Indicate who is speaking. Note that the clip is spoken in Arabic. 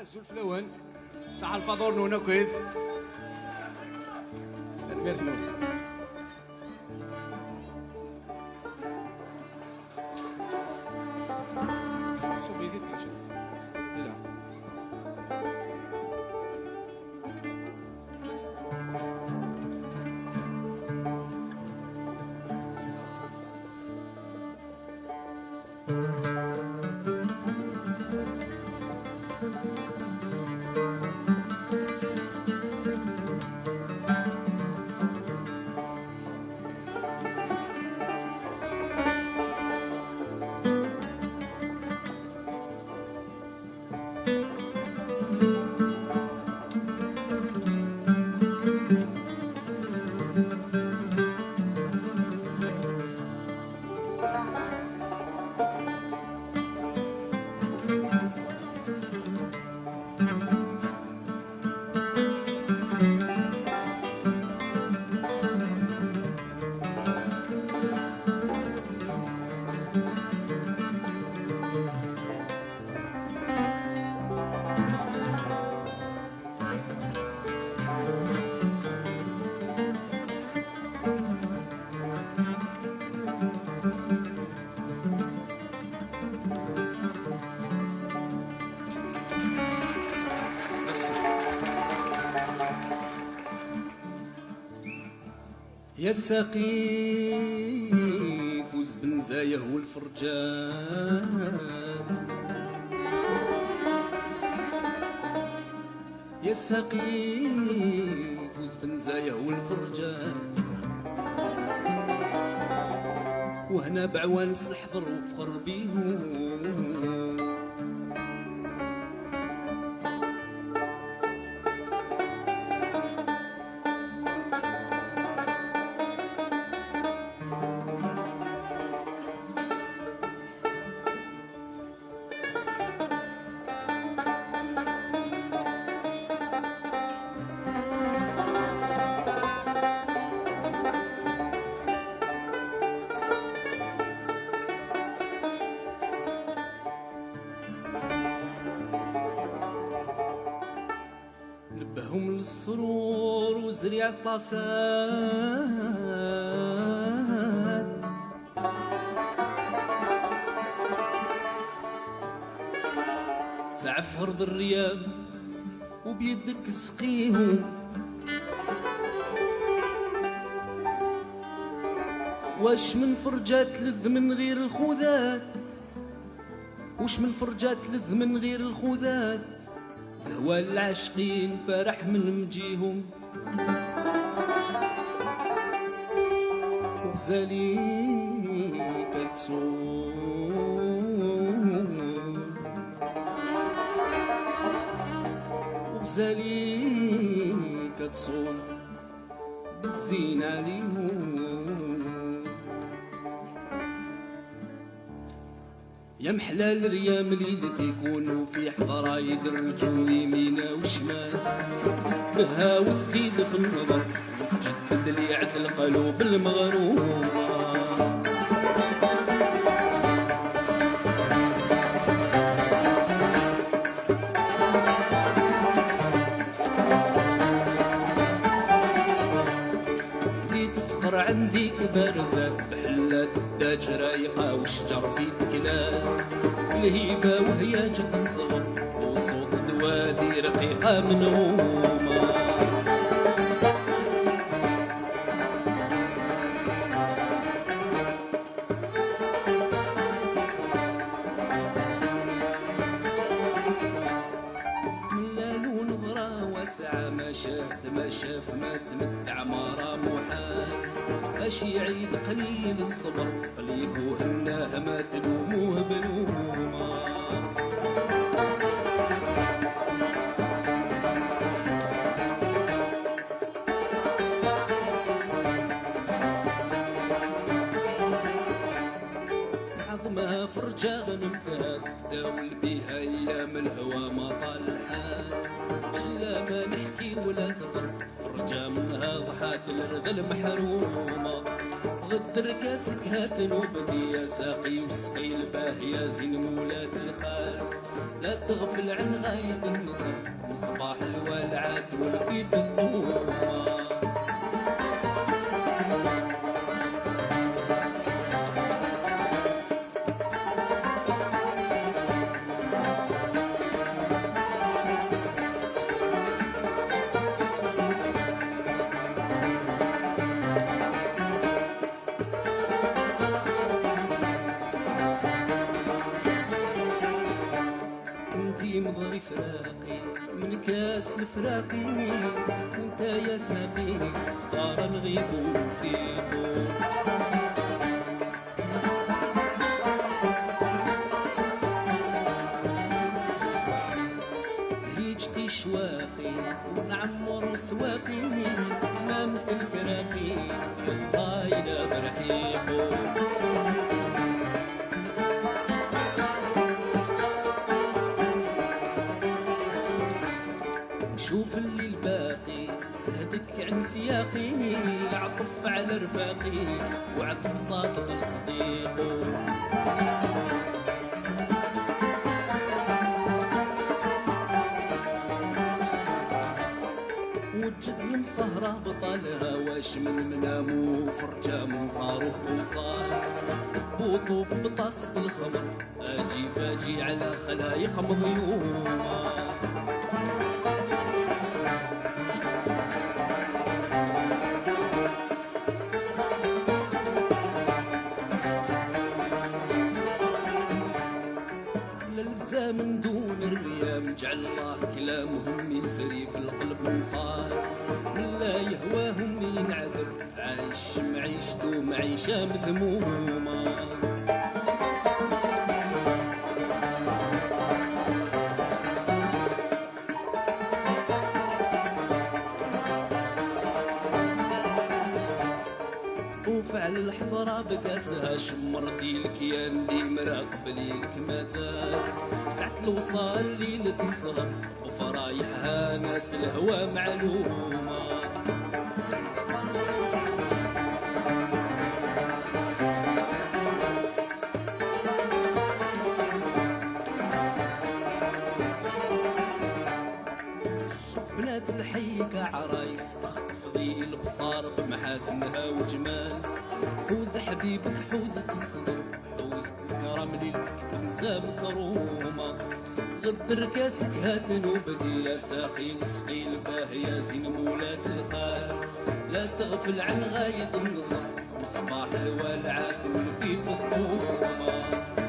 Speaker 1: الزلف لون صح الفضول نونا كويد الميرثنو صوبي دي تنشط لا
Speaker 2: يا السقي فوز بنزايه والفرجان يا السقي فوز بنزايه والفرجان وهنا بعوانس الحضر وفخر بيهم نبههم للسرور وزريع الطاسات سعف فرض الرياب وبيدك سقيهم واش من فرجات لذ من غير الخوذات وش من فرجات لذ من غير الخوذات زوال العاشقين فرح من مجيهم وغزالي كالصوم وغزالي كتصوم بالزين عليهم يا محلال الريام ليلة يكونوا في حضرة يدرجوا يمينا وشمال بها وتزيد في النظر وتجدد ليعة القلوب المغرومة عندي بارزات بحلات الداج رايقة والشجر في تكلال الهيبة وهياج في الصغر وصوت دوادي رقيقة منومة ملال ونظرة واسعة ما شاهد ما شاف ما تمتع مرة محال ماشي يعيد قليل الصبر قليبه هناه ما تلوموه بلومه عظمها فرجة غنمتها تداول بيها ايام الهوى ما طال الحال شلا ما نحكي ولا تضر فرجة منها ضحات الرذل محرومة غدر كاسك هات نوبتي يا ساقي وسقي الباه يا زين مولات الخال لا تغفل عن غاية النصر، مصباح الولعات والخفيف الظلمة. مضري فراقي من كاس الفراقي، وانت يا ساقي طار نغيب فيكو. هيجتي شواقي ونعمر سواقي، ما مثل فراقي للصايلة ترحيبو. شوف اللي الباقي سهدك عن فياقي، عطف على رفاقي وعطف صادق لصديقه. وجد المسهرة بطالها واش من منامو، فرجة من صاروخ وصال بوطو بطاسة الخمر، اجي فاجي على خلايق مضيومة. للذا من دون الريام جعل الله كلامهم يسري في القلب انصار، من لا يهواهم ينعذر عايش معيشته معيشة مذمومة. وفعل الحضرة بكاسها شمر ديلك يا اللي مراقب ليك مازال، ساعة الوصال ليلة الصغر وفرايحها ناس الهوى معلومة. بنات الحي كعرايس تخطف ذي البصار بمحاسنها وجمال، حوز حبيبك حوزة الصدر حوزة الكرم ليلتك تنسى مكرومة. غدر كاسك هات نوبدي يا ساقي وسقي الباهية زين مولات الخال، لا تغفل عن غاية النصر وصباح الولعات والفيف الظلمة.